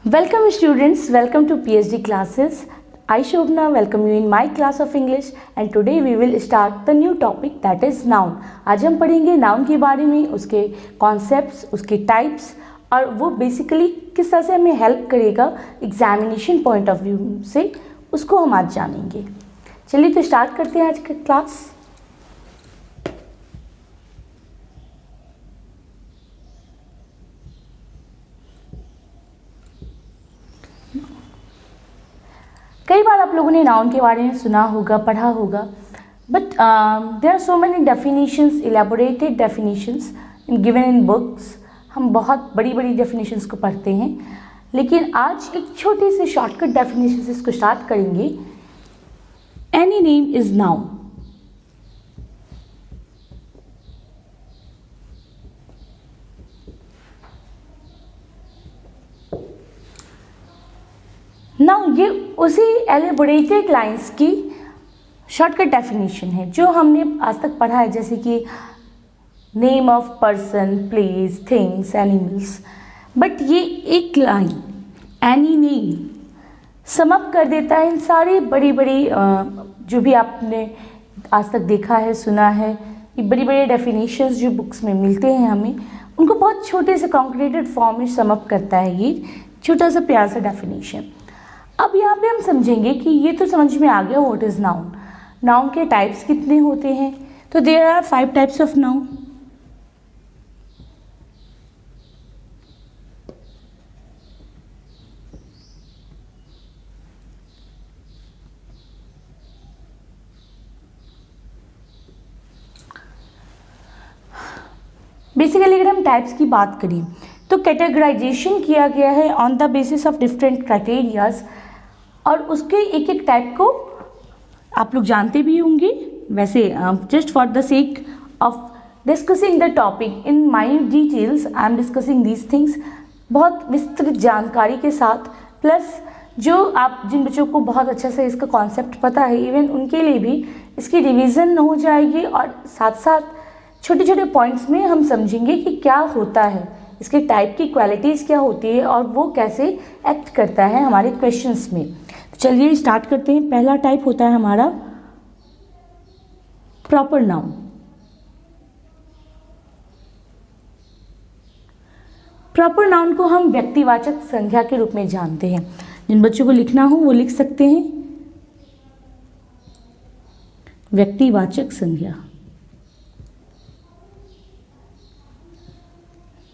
Welcome students, welcome to PhD classes. I Shobna welcome you in my class of English and today we will start the new topic that is noun. आज हम पढ़ेंगे noun के बारे में, उसके concepts, उसके types और वो basically किस तरह से हमें help करेगा examination point of view से, उसको हम आज जानेंगे. चलिए तो start करते हैं आज का class. कई बार आप लोगों ने नाउन के बारे में सुना होगा, पढ़ा होगा, but there are so many definitions, elaborated definitions given in books. हम बहुत बड़ी बड़ी डेफिनेशंस को पढ़ते हैं, लेकिन आज एक छोटी सी शॉर्टकट डेफिनेशन से इसको स्टार्ट करेंगे. Any name is noun. Now ये उसी एलेबोरेटेड लाइंस की शॉर्टकट डेफिनेशन है जो हमने आज तक पढ़ा है, जैसे कि name of person, place, things, animals. But ये एक line any name sum up कर देता है इन सारी बड़ी बड़ी जो भी आपने आज तक देखा है, सुना है, ये बड़ी बड़ी डेफिनेशंस जो बुक्स में मिलते हैं हमें, उनको बहुत छोटे से कॉन्क्रीटेड फॉर्म में सम अप करता है ये छोटा सा प्यार सा डेफिनेशन. अब यहाँ पे हम समझेंगे कि ये तो समझ में आ गया व्हाट इज़ नाउन. नाउन के टाइप्स कितने होते हैं? तो there are 5 types of noun. Basically अगर हम टाइप्स की बात करें तो कैटेगराइजेशन किया गया है on the basis of different criterias, और उसके एक एक टाइप को आप लोग जानते भी होंगे. वैसे just for the sake of discussing the topic in minute details I am discussing these things, बहुत विस्तृत जानकारी के साथ, प्लस जो आप जिन बच्चों को बहुत अच्छा से इसका कॉन्सेप्ट पता है, इवन उनके लिए भी इसकी रिवीजन हो जाएगी, और साथ साथ छोटे छोटे पॉइंट्स में हम समझेंगे कि क्या होता है, इसके टाइप की क्वालिटीज़ क्या होती है और वो कैसे एक्ट करता है हमारे क्वेश्चंस में. तो चलिए स्टार्ट करते हैं. पहला टाइप होता है हमारा प्रॉपर नाउन. प्रॉपर नाउन को हम व्यक्तिवाचक संज्ञा के रूप में जानते हैं. जिन बच्चों को लिखना हो वो लिख सकते हैं व्यक्तिवाचक संज्ञा.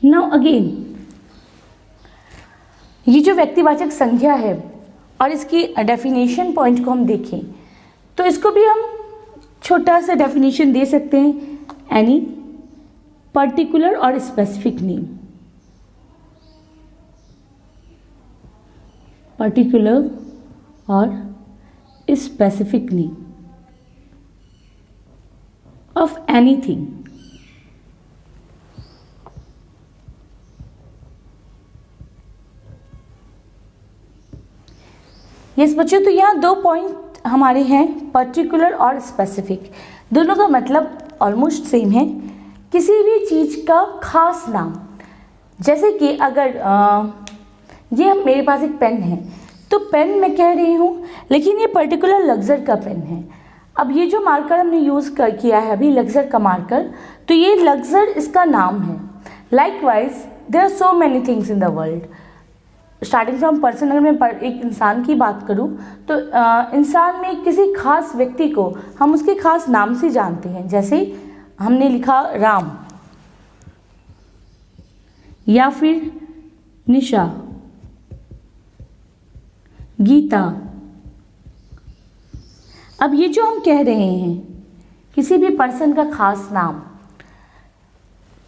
नाउ अगेन ये जो व्यक्तिवाचक संज्ञा है और इसकी डेफिनेशन पॉइंट को हम देखें तो इसको भी हम छोटा सा डेफिनेशन दे सकते हैं. एनी पर्टिकुलर और स्पेसिफिक नेम. पर्टिकुलर और specific name of anything. Yes बच्चों, तो यहाँ 2 पॉइंट हमारे हैं, पर्टिकुलर और स्पेसिफिक. दोनों का मतलब ऑलमोस्ट सेम है. किसी भी चीज़ का खास नाम, जैसे कि अगर ये मेरे पास एक पेन है, तो पेन मैं कह रही हूँ, लेकिन ये पर्टिकुलर लग्जर का पेन है. अब ये जो मार्कर हमने यूज़ किया है अभी, लग्जर का मार्कर, तो ये लग्जर इसका नाम है. Likewise there are so many things in the world. Starting from person, अगर मैं एक इंसान की बात करूं तो इंसान में किसी खास व्यक्ति को हम उसके खास नाम से जानते हैं. जैसे हमने लिखा राम या फिर निशा, गीता. अब ये जो हम कह रहे हैं किसी भी पर्सन का खास नाम.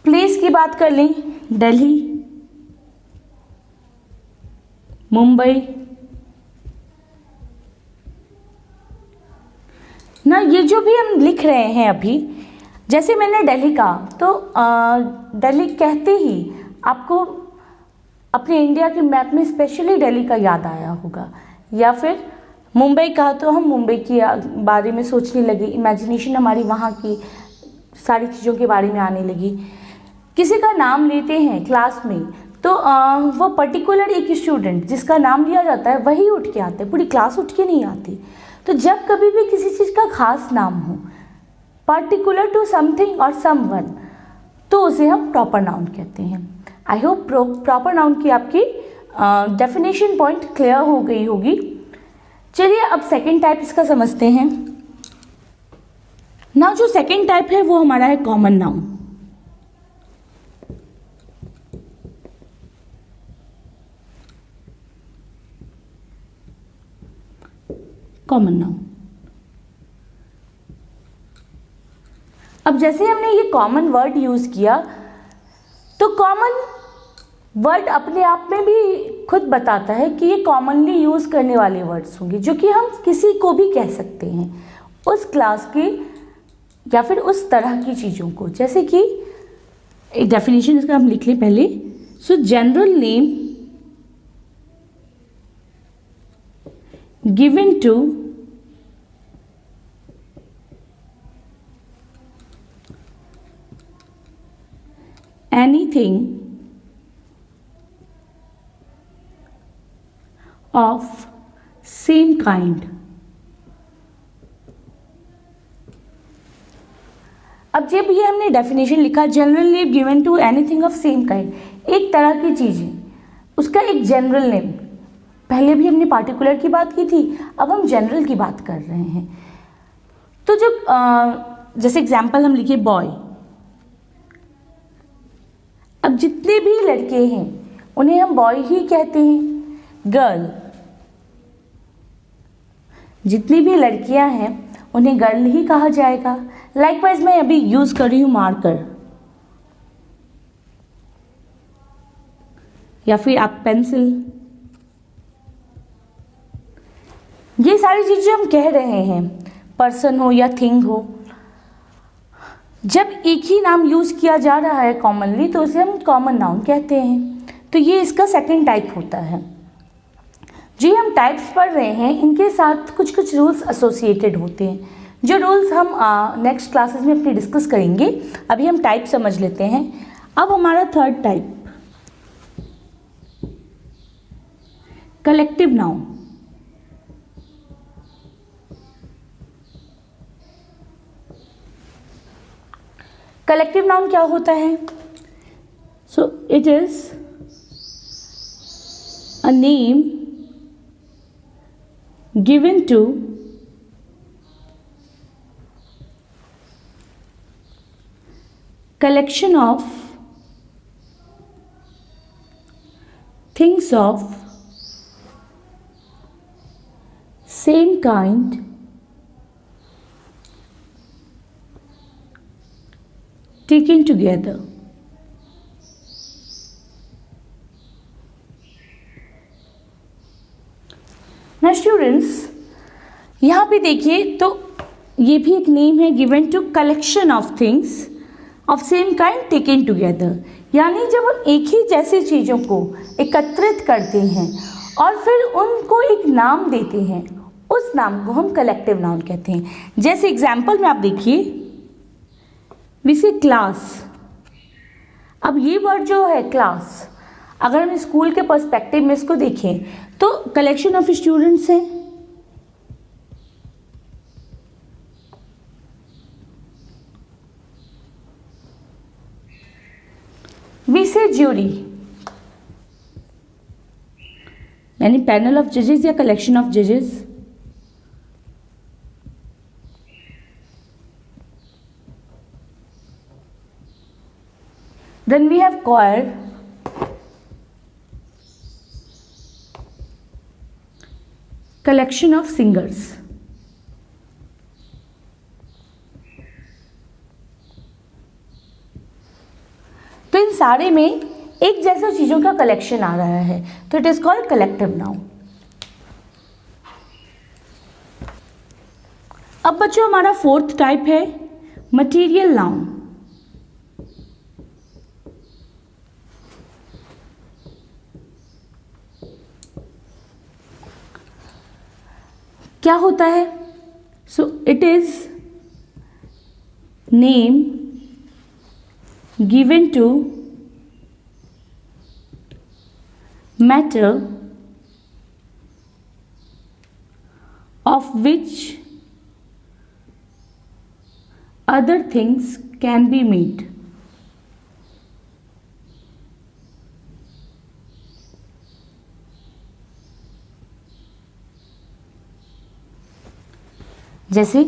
प्लेस की बात कर लें, दिल्ली, मुंबई. ना ये जो भी हम लिख रहे हैं अभी, जैसे मैंने दिल्ली का, तो दिल्ली कहते ही आपको अपने इंडिया के मैप में स्पेशली दिल्ली का याद आया होगा. या फिर मुंबई का, तो हम मुंबई के बारे में सोचने लगे, इमेजिनेशन हमारी वहाँ की सारी चीज़ों के बारे में आने लगी. किसी का नाम लेते हैं क्लास में तो वो पर्टिकुलर एक स्टूडेंट जिसका नाम लिया जाता है वही उठ के आता है, पूरी क्लास उठ के नहीं आती। तो जब कभी भी किसी चीज़ का खास नाम हो, पर्टिकुलर टू समथिंग और समवन, तो उसे हम प्रॉपर नाउन कहते हैं। आई होप प्रॉपर नाउन की आपकी डेफिनेशन पॉइंट क्लियर हो गई होगी। चलिए अब सेकेंड टाइप इसका समझते हैं ना। जो सेकेंड टाइप है वो हमारा है कॉमन नाउन। कॉमन नाउन, अब जैसे हमने ये कॉमन वर्ड यूज किया, तो कॉमन वर्ड अपने आप में भी खुद बताता है कि ये कॉमनली यूज करने वाले वर्ड्स होंगे, जो कि हम किसी को भी कह सकते हैं, उस क्लास के या फिर उस तरह की चीज़ों को। जैसे कि एक डेफिनेशन इसका हम लिख लें पहले। So general name given to anything of same kind। अब जब ये हमने डेफिनेशन लिखा, general name given to anything of same kind, एक तरह की चीज़ है, उसका एक जनरल नेम। पहले भी हमने पार्टिकुलर की बात की थी, अब हम जनरल की बात कर रहे हैं। तो जब जैसे एग्जाम्पल हम लिखे बॉय, अब जितने भी लड़के हैं उन्हें हम बॉय ही कहते हैं। गर्ल, जितनी भी लड़कियां हैं उन्हें गर्ल ही कहा जाएगा। लाइकवाइज मैं अभी यूज कर रही हूं मार्कर, या फिर आप पेंसिल। ये सारी चीजें हम कह रहे हैं, पर्सन हो या थिंग हो। जब एक ही नाम यूज किया जा रहा है कॉमनली, तो उसे हम कॉमन नाउन कहते हैं। तो ये इसका सेकंड टाइप होता है। जो हम टाइप्स पढ़ रहे हैं, इनके साथ कुछ कुछ रूल्स एसोसिएटेड होते हैं, जो रूल्स हम नेक्स्ट क्लासेस में अपनी डिस्कस करेंगे। अभी हम टाइप समझ लेते हैं। अब हमारा third type, collective noun. Collective noun क्या होता है? So it is a name given to collection of things of same kind taken together। Now students, यहाँ पे देखिए, तो ये भी एक नेम है given to collection of things of same kind taken together. यानी जब हम एक ही जैसी चीज़ों को एकत्रित करते हैं और फिर उनको एक नाम देते हैं, उस नाम को हम कलेक्टिव नाउन कहते हैं। जैसे एग्जाम्पल में आप देखिए, विसे क्लास। अब ये वर्ड जो है क्लास, अगर हम स्कूल के पर्सपेक्टिव में इसको देखें तो कलेक्शन ऑफ स्टूडेंट्स हैं। वी से ज्यूरी, यानी पैनल ऑफ जजेस या कलेक्शन ऑफ जजेस। Then we have choir, collection of singers। तो इन सारे में एक जैसा चीजों का कलेक्शन आ रहा है, तो it is called collective noun. अब बच्चों हमारा फोर्थ टाइप है मटेरियल नाउन। क्या होता है? So it is name given to matter of which other things can be made. जैसे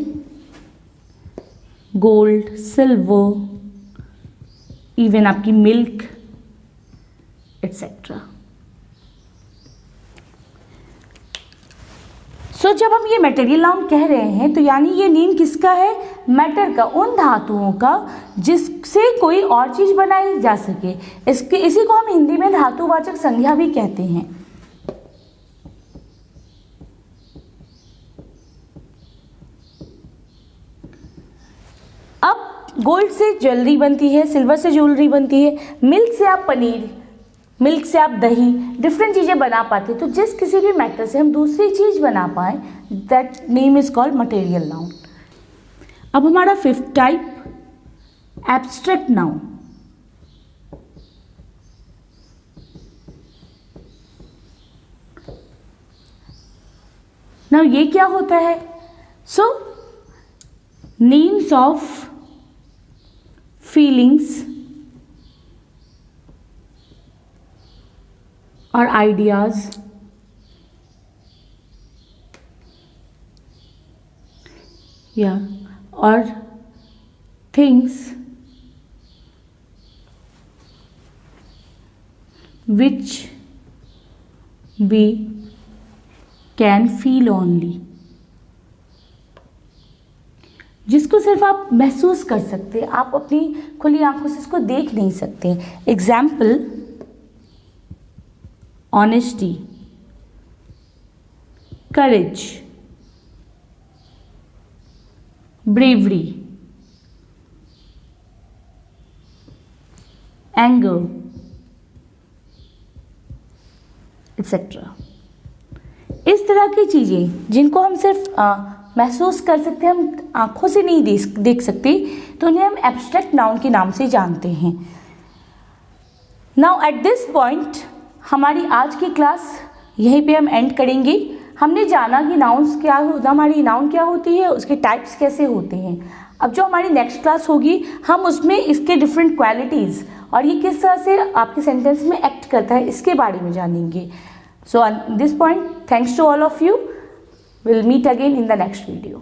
गोल्ड, सिल्वर, इवन आपकी मिल्क एट्सेट्रा। सो जब हम ये मटेरियल नाउन कह रहे हैं तो यानी ये नेम किसका है? मैटर का, उन धातुओं का जिससे कोई और चीज बनाई जा सके। इसी को हम हिंदी में धातुवाचक संज्ञा भी कहते हैं। अब गोल्ड से ज्वेलरी बनती है, सिल्वर से ज्वेलरी बनती है, मिल्क से आप पनीर, मिल्क से आप दही, डिफरेंट चीज़ें बना पाते। तो जिस किसी भी मैटर से हम दूसरी चीज़ बना पाए, that name is called material noun. अब हमारा fifth type, abstract noun. Now ये क्या होता है? So names of feelings or ideas or things which we can feel only, जिसको सिर्फ आप महसूस कर सकते हैं, आप अपनी खुली आंखों से इसको देख नहीं सकते। एग्जाम्पल, ऑनेस्टी, करेज, ब्रेवरी, एंगर एट्सेट्रा। इस तरह की चीज़ें जिनको हम सिर्फ महसूस कर सकते हैं, हम आंखों से नहीं देख सकते, तो उन्हें हम एब्स्ट्रैक्ट नाउन के नाम से जानते हैं। नाउ एट दिस पॉइंट हमारी आज की क्लास यहीं पे हम एंड करेंगे। हमने जाना कि नाउन्स क्या होता, हमारी नाउन क्या होती है, उसके टाइप्स कैसे होते हैं। अब जो हमारी नेक्स्ट क्लास होगी, हम उसमें इसके डिफरेंट क्वालिटीज़ और ये किस तरह से आपके सेंटेंस में एक्ट करता है, इसके बारे में जानेंगे। So on this point, thanks to all of you. We'll meet again in the next video.